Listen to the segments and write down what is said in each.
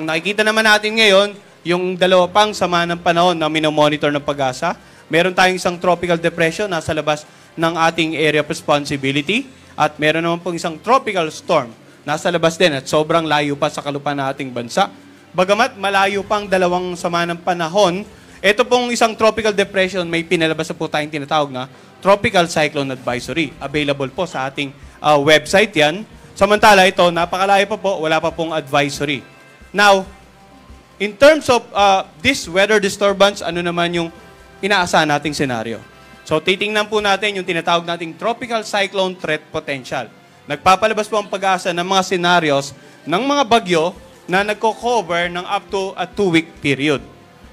nakikita naman natin ngayon, yung dalawa pang sama ng panahon na minomonitor ng Pag-asa. Meron tayong isang tropical depression nasa labas ng ating area of responsibility. At meron naman pong isang tropical storm nasa labas din at sobrang layo pa sa kalupaan ng ating bansa. Bagamat malayo pang dalawang sama ng panahon, ito pong isang tropical depression, may pinalabas na po tayong tinatawag na Tropical Cyclone Advisory. Available po sa ating website yan. Samantala ito, napakalayo pa po, wala pa pong advisory. Now, in terms of this weather disturbance, ano naman yung inaasahan nating senaryo? So, titingnan po natin yung tinatawag nating Tropical Cyclone Threat Potential. Nagpapalabas po ang Pag-asa ng mga scenarios ng mga bagyo na nagko-cover ng up to a 2-week period.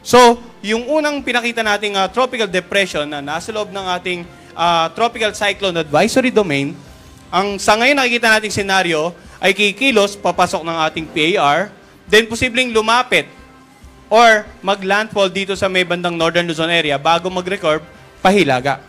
So, yung unang pinakita nating tropical depression na nasa loob ng ating Tropical Cyclone Advisory Domain, ang sa ngayon nakikita nating senaryo ay kikilos, papasok ng ating PAR, then posibleng lumapit or mag-landfall dito sa may bandang Northern Luzon area bago mag-recurve pahilaga.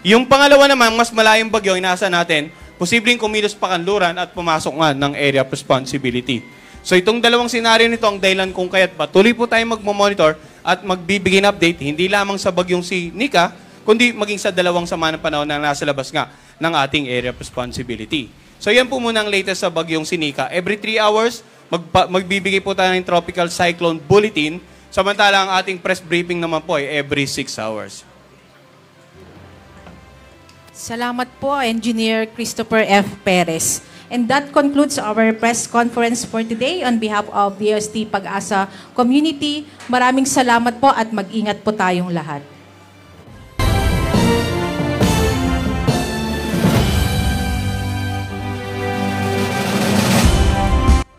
Yung pangalawa naman, mas malayong bagyo, inaasa natin, posibleng kumilos pa kanluran at pumasok nga ng area of responsibility. So itong dalawang senaryo nito ang dahilan kung kaya't patuloy po tayo magmamonitor at magbibigay ng update, hindi lamang sa bagyong si Nika, kundi maging sa dalawang sama ng panahon na nasa labas nga ng ating area of responsibility. So yan po muna ang latest sa bagyong si Nika. Every 3 hours, magbibigay po tayo ng Tropical Cyclone Bulletin, samantala ang ating press briefing naman po ay every 6 hours. Salamat po, Engineer Christopher F. Perez. And that concludes our press conference for today on behalf of DOST Pag-asa Community. Maraming salamat po at mag-ingat po tayong lahat.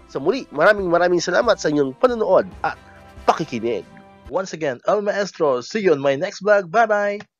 Sa muli, maraming salamat sa inyong panonood at pakikinig. Once again, El Maestro, see you on my next vlog. Bye-bye!